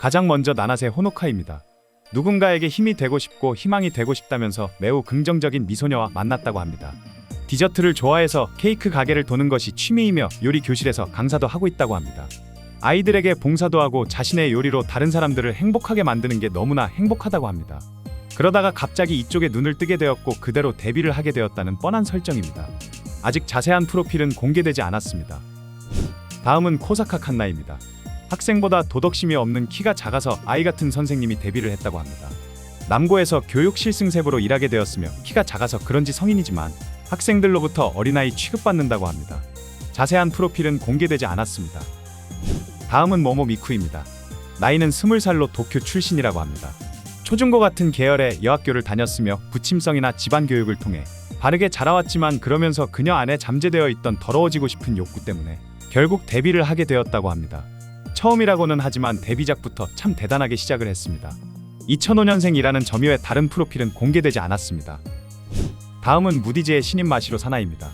가장 먼저 나나세 호노카입니다. 누군가에게 힘이 되고 싶고 희망이 되고 싶다면서 매우 긍정적인 미소녀와 만났다고 합니다. 디저트를 좋아해서 케이크 가게를 도는 것이 취미이며 요리 교실에서 강사도 하고 있다고 합니다. 아이들에게 봉사도 하고 자신의 요리로 다른 사람들을 행복하게 만드는 게 너무나 행복하다고 합니다. 그러다가 갑자기 이쪽에 눈을 뜨게 되었고 그대로 데뷔를 하게 되었다는 뻔한 설정입니다. 아직 자세한 프로필은 공개되지 않았습니다. 다음은 코사카 칸나입니다. 학생보다 도덕심이 없는 키가 작아서 아이 같은 선생님이 데뷔를 했다고 합니다. 남고에서 교육 실승세부로 일하게 되었으며 키가 작아서 그런지 성인이지만 학생들로부터 어린아이 취급받는다고 합니다. 자세한 프로필은 공개되지 않았습니다. 다음은 모모 미쿠입니다. 나이는 20살로 도쿄 출신이라고 합니다. 초중고 같은 계열의 여학교를 다녔으며 부침성이나 집안 교육을 통해 바르게 자라왔지만 그러면서 그녀 안에 잠재되어 있던 더러워지고 싶은 욕구 때문에 결국 데뷔를 하게 되었다고 합니다. 처음이라고는 하지만 데뷔작부터 참 대단하게 시작을 했습니다. 2005년생이라는 점유의 다른 프로필은 공개되지 않았습니다. 다음은 무디즈의 신인 마시로 사나입니다.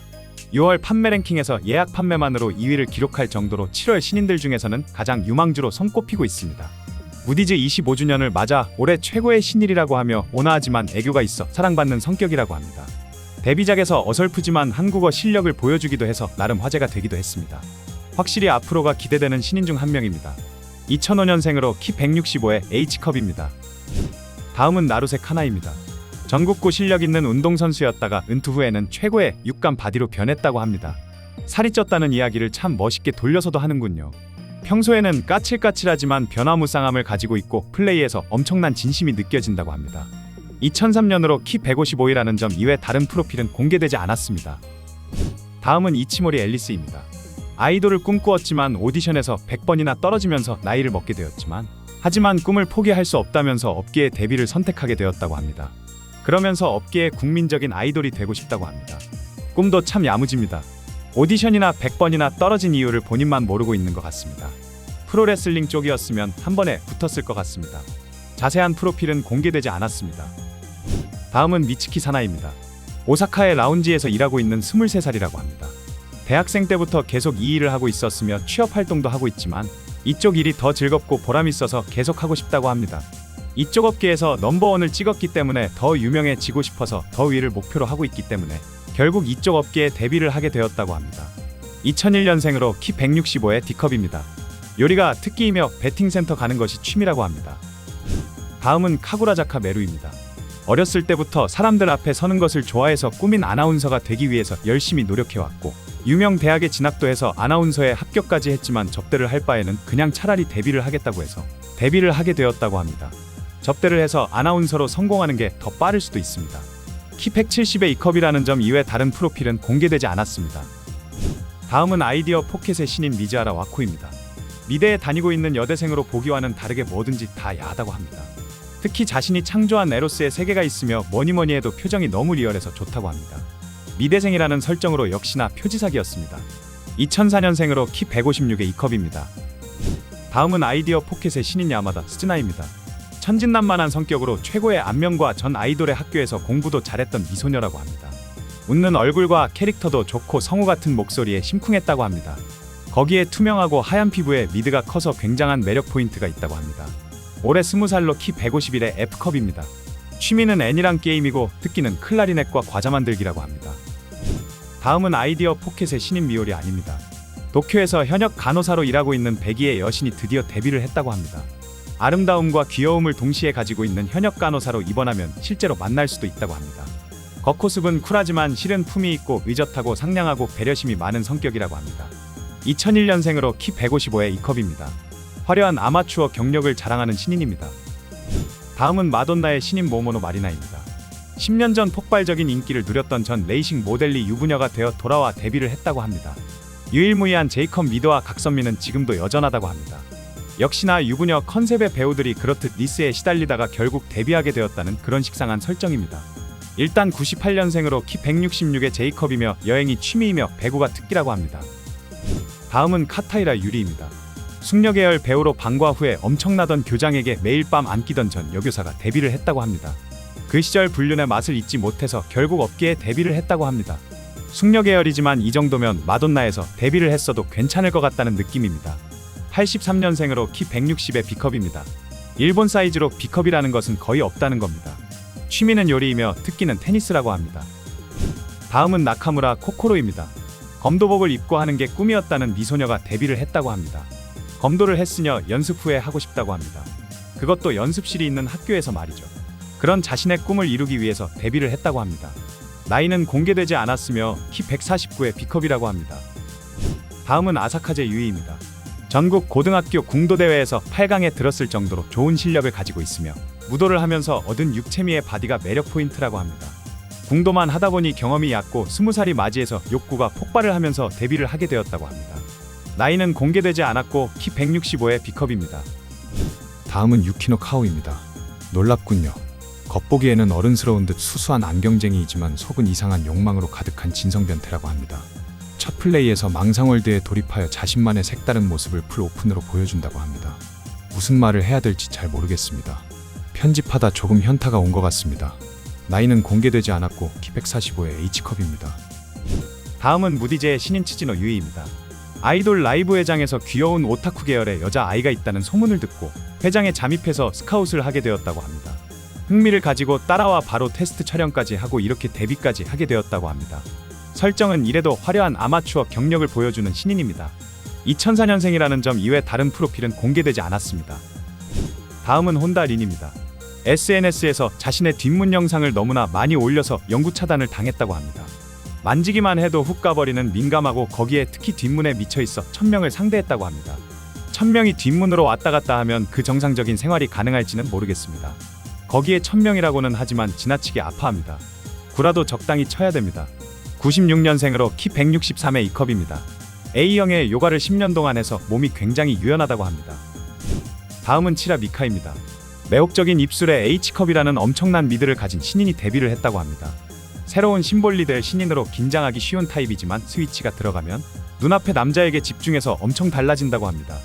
6월 판매 랭킹에서 예약 판매만으로 2위를 기록할 정도로 7월 신인들 중에서는 가장 유망주로 손꼽히고 있습니다. 무디즈 25주년을 맞아 올해 최고의 신일이라고 하며 온화하지만 애교가 있어 사랑받는 성격이라고 합니다. 데뷔작에서 어설프지만 한국어 실력을 보여주기도 해서 나름 화제가 되기도 했습니다. 확실히 앞으로가 기대되는 신인 중 한 명입니다. 2005년생으로 키 165의 H컵입니다. 다음은 나루세 카나입니다. 전국구 실력 있는 운동선수였다가 은퇴 후에는 최고의 육감 바디로 변했다고 합니다. 살이 쪘다는 이야기를 참 멋있게 돌려서도 하는군요. 평소에는 까칠까칠하지만 변화무쌍함을 가지고 있고 플레이에서 엄청난 진심이 느껴진다고 합니다. 2003년으로 키 155이라는 점 이외 다른 프로필은 공개되지 않았습니다. 다음은 이치모리 앨리스입니다. 아이돌을 꿈꾸었지만 오디션에서 100번이나 떨어지면서 나이를 먹게 되었지만 하지만 꿈을 포기할 수 없다면서 업계의 데뷔를 선택하게 되었다고 합니다. 그러면서 업계의 국민적인 아이돌이 되고 싶다고 합니다. 꿈도 참 야무집니다. 오디션이나 100번이나 떨어진 이유를 본인만 모르고 있는 것 같습니다. 프로레슬링 쪽이었으면 한 번에 붙었을 것 같습니다. 자세한 프로필은 공개되지 않았습니다. 다음은 미츠키 사나입니다. 오사카의 라운지에서 일하고 있는 23살이라고 합니다. 대학생 때부터 계속 이 일을 하고 있었으며 취업 활동도 하고 있지만 이쪽 일이 더 즐겁고 보람있어서 계속하고 싶다고 합니다. 이쪽 업계에서 넘버원을 찍었기 때문에 더 유명해지고 싶어서 더 위를 목표로 하고 있기 때문에 결국 이쪽 업계에 데뷔를 하게 되었다고 합니다. 2001년생으로 키 165의 D컵입니다. 요리가 특기이며 베팅센터 가는 것이 취미라고 합니다. 다음은 카구라자카 메루입니다. 어렸을 때부터 사람들 앞에 서는 것을 좋아해서 꾸민 아나운서가 되기 위해서 열심히 노력해왔고 유명 대학에 진학도 해서 아나운서에 합격까지 했지만 접대를 할 바에는 그냥 차라리 데뷔를 하겠다고 해서 데뷔를 하게 되었다고 합니다. 접대를 해서 아나운서로 성공하는 게 더 빠를 수도 있습니다. 키 170의 E컵이라는 점 이외 다른 프로필은 공개되지 않았습니다. 다음은 아이디어 포켓의 신인 미즈하라 와코입니다. 미대에 다니고 있는 여대생으로 보기와는 다르게 뭐든지 다 야하다고 합니다. 특히 자신이 창조한 에로스의 세계가 있으며 뭐니뭐니 해도 표정이 너무 리얼해서 좋다고 합니다. 미대생이라는 설정으로 역시나 표지삭이었습니다. 2004년생으로 키 156의 E컵입니다. 다음은 아이디어 포켓의 신인 야마다 스즈나입니다. 천진난만한 성격으로 최고의 안면과 전 아이돌의 학교에서 공부도 잘했던 미소녀라고 합니다. 웃는 얼굴과 캐릭터도 좋고 성우 같은 목소리에 심쿵했다고 합니다. 거기에 투명하고 하얀 피부에 미드가 커서 굉장한 매력 포인트가 있다고 합니다. 올해 20살로 키 151의 F컵입니다. 취미는 애니랑 게임이고 특기는 클라리넷과 과자 만들기라고 합니다. 다음은 아이디어 포켓의 신인 미오리 아닙니다. 도쿄에서 현역 간호사로 일하고 있는 백이의 여신이 드디어 데뷔를 했다고 합니다. 아름다움과 귀여움을 동시에 가지고 있는 현역 간호사로 입원하면 실제로 만날 수도 있다고 합니다. 겉모습은 쿨하지만 실은 품이 있고 의젓하고 상냥하고 배려심이 많은 성격이라고 합니다. 2001년생으로 키 155의 E컵입니다. 화려한 아마추어 경력을 자랑하는 신인입니다. 다음은 마돈나의 신인 모모노 마리나입니다. 10년 전 폭발적인 인기를 누렸던 전 레이싱 모델리 유부녀가 되어 돌아와 데뷔를 했다고 합니다. 유일무이한 제이컵 미도와 각선미는 지금도 여전하다고 합니다. 역시나 유부녀 컨셉의 배우들이 그렇듯 리스에 시달리다가 결국 데뷔하게 되었다는 그런 식상한 설정입니다. 일단 98년생으로 키 166의 제이컵이며 여행이 취미이며 배구가 특기라고 합니다. 다음은 카타이라 유리입니다. 숙녀계열 배우로 방과 후에 엄청나던 교장에게 매일 밤 안기던 전 여교사가 데뷔를 했다고 합니다. 그 시절 불륜의 맛을 잊지 못해서 결국 업계에 데뷔를 했다고 합니다. 숙녀계열이지만 이 정도면 마돈나에서 데뷔를 했어도 괜찮을 것 같다는 느낌입니다. 83년생으로 키 160의 B컵입니다. 일본 사이즈로 B컵이라는 것은 거의 없다는 겁니다. 취미는 요리이며 특기는 테니스라고 합니다. 다음은 나카무라 코코로입니다. 검도복을 입고 하는 게 꿈이었다는 미소녀가 데뷔를 했다고 합니다. 검도를 했으며 연습 후에 하고 싶다고 합니다. 그것도 연습실이 있는 학교에서 말이죠. 그런 자신의 꿈을 이루기 위해서 데뷔를 했다고 합니다. 나이는 공개되지 않았으며 키 149의 B컵이라고 합니다. 다음은 아사카제 유이입니다. 전국 고등학교 궁도대회에서 8강에 들었을 정도로 좋은 실력을 가지고 있으며 무도를 하면서 얻은 육체미의 바디가 매력 포인트라고 합니다. 궁도만 하다 보니 경험이 얕고 20살이 맞이해서 욕구가 폭발을 하면서 데뷔를 하게 되었다고 합니다. 나이는 공개되지 않았고 키 165의 B컵입니다. 다음은 유키노 카오입니다. 놀랍군요. 겉보기에는 어른스러운 듯 수수한 안경쟁이이지만 속은 이상한 욕망으로 가득한 진성변태라고 합니다. 첫 플레이에서 망상월드에 돌입하여 자신만의 색다른 모습을 풀 오픈으로 보여준다고 합니다. 무슨 말을 해야 될지 잘 모르겠습니다. 편집하다 조금 현타가 온 것 같습니다. 나이는 공개되지 않았고 키 145의 H컵입니다. 다음은 무디제의 신인 치즈노 유이입니다. 아이돌 라이브 회장에서 귀여운 오타쿠 계열의 여자아이가 있다는 소문을 듣고 회장에 잠입해서 스카웃을 하게 되었다고 합니다. 흥미를 가지고 따라와 바로 테스트 촬영까지 하고 이렇게 데뷔까지 하게 되었다고 합니다. 설정은 이래도 화려한 아마추어 경력을 보여주는 신인입니다. 2004년생이라는 점 이외 다른 프로필은 공개되지 않았습니다. 다음은 혼다 린입니다. SNS에서 자신의 뒷문 영상을 너무나 많이 올려서 영구 차단을 당했다고 합니다. 만지기만 해도 훅 가버리는 민감하고 거기에 특히 뒷문에 미쳐있어 1000명을 상대했다고 합니다. 1000명이 뒷문으로 왔다 갔다 하면 그 정상적인 생활이 가능할지는 모르겠습니다. 거기에 1000명이라고는 하지만 지나치게 아파합니다. 구라도 적당히 쳐야 됩니다. 96년생으로 키 163의 E컵입니다. A형의 요가를 10년 동안 해서 몸이 굉장히 유연하다고 합니다. 다음은 치라 미카입니다. 매혹적인 입술에 H컵이라는 엄청난 미드를 가진 신인이 데뷔를 했다고 합니다. 새로운 심볼리 될 신인으로 긴장하기 쉬운 타입이지만 스위치가 들어가면 눈앞의 남자에게 집중해서 엄청 달라진다고 합니다.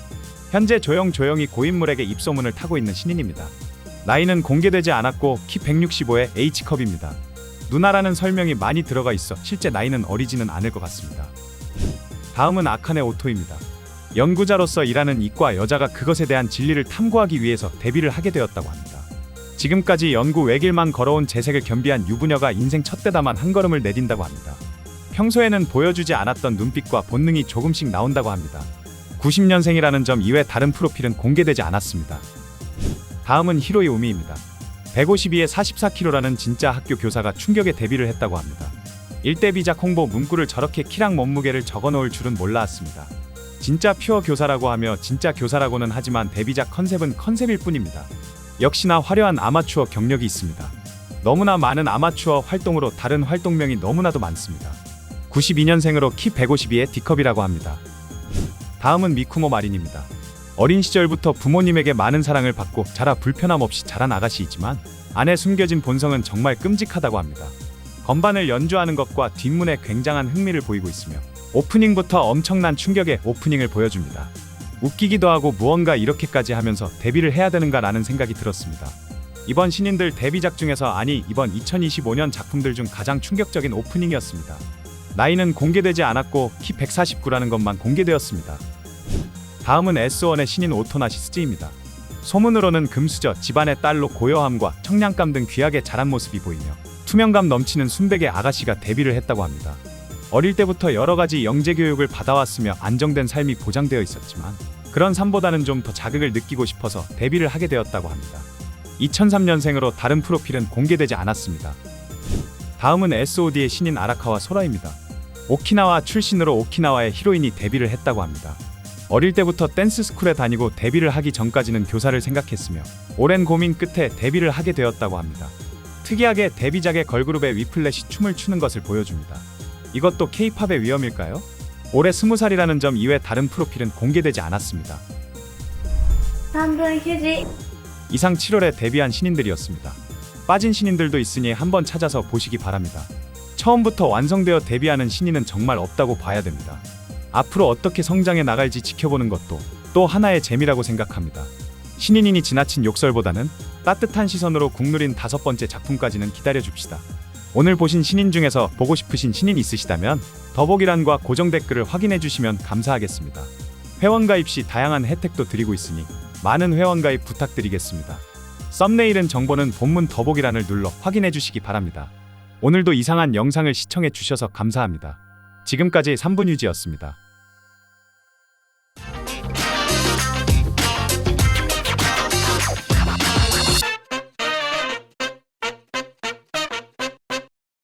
현재 조용히 고인물에게 입소문을 타고 있는 신인입니다. 나이는 공개되지 않았고 키 165의 H컵입니다. 누나라는 설명이 많이 들어가 있어 실제 나이는 어리지는 않을 것 같습니다. 다음은 아카네 오토입니다. 연구자로서 일하는 이과 여자가 그것에 대한 진리를 탐구하기 위해서 데뷔를 하게 되었다고 합니다. 지금까지 연구 외길만 걸어온 재색을 겸비한 유부녀가 인생 첫 대담한 한 걸음을 내딘다고 합니다. 평소에는 보여주지 않았던 눈빛과 본능이 조금씩 나온다고 합니다. 90년생이라는 점 이외 다른 프로필은 공개되지 않았습니다. 다음은 히로이 우미입니다. 152에 44kg라는 진짜 학교 교사가 충격에 데뷔를 했다고 합니다. 일대 비작 홍보 문구를 저렇게 키랑 몸무게를 적어놓을 줄은 몰랐습니다. 진짜 퓨어 교사라고 하며 진짜 교사라고는 하지만 데뷔작 컨셉은 컨셉일 뿐입니다. 역시나 화려한 아마추어 경력이 있습니다. 너무나 많은 아마추어 활동으로 다른 활동명이 너무나도 많습니다. 92년생으로 키 152의 D컵이라고 합니다. 다음은 미쿠모 마린입니다. 어린 시절부터 부모님에게 많은 사랑을 받고 자라 불편함 없이 자란 아가씨이지만 안에 숨겨진 본성은 정말 끔찍하다고 합니다. 건반을 연주하는 것과 뒷문에 굉장한 흥미를 보이고 있으며 오프닝부터 엄청난 충격의 오프닝을 보여줍니다. 웃기기도 하고 무언가 이렇게까지 하면서 데뷔를 해야 되는가 라는 생각이 들었습니다. 이번 신인들 데뷔작 중에서 이번 2025년 작품들 중 가장 충격적인 오프닝이었습니다. 나이는 공개되지 않았고 키 149라는 것만 공개되었습니다. 다음은 S1의 신인 오토나시 스즈입니다. 소문으로는 금수저 집안의 딸로 고요함과 청량감 등 귀하게 자란 모습이 보이며 투명감 넘치는 순백의 아가씨가 데뷔를 했다고 합니다. 어릴 때부터 여러가지 영재 교육을 받아왔으며 안정된 삶이 보장되어 있었지만 그런 삶보다는 좀 더 자극을 느끼고 싶어서 데뷔를 하게 되었다고 합니다. 2003년생으로 다른 프로필은 공개되지 않았습니다. 다음은 SOD의 신인 아라카와 소라입니다. 오키나와 출신으로 오키나와의 히로인이 데뷔를 했다고 합니다. 어릴 때부터 댄스 스쿨에 다니고 데뷔를 하기 전까지는 교사를 생각했으며 오랜 고민 끝에 데뷔를 하게 되었다고 합니다. 특이하게 데뷔작의 걸그룹의 위플래시 춤을 추는 것을 보여줍니다. 이것도 K-팝의 위험일까요? 올해 20살이라는 점 이외 다른 프로필은 공개되지 않았습니다. 3분 휴지. 이상 7월에 데뷔한 신인들이었습니다. 빠진 신인들도 있으니 한번 찾아서 보시기 바랍니다. 처음부터 완성되어 데뷔하는 신인은 정말 없다고 봐야 됩니다. 앞으로 어떻게 성장해 나갈지 지켜보는 것도 또 하나의 재미라고 생각합니다. 신인이니 지나친 욕설보다는 따뜻한 시선으로 국누린 5번째 작품까지는 기다려줍시다. 오늘 보신 신인 중에서 보고 싶으신 신인 있으시다면 더보기란과 고정 댓글을 확인해 주시면 감사하겠습니다. 회원 가입 시 다양한 혜택도 드리고 있으니 많은 회원가입 부탁드리겠습니다. 썸네일은 정보는 본문 더보기란을 눌러 확인해 주시기 바랍니다. 오늘도 이상한 영상을 시청해 주셔서 감사합니다. 지금까지 3분유지였습니다.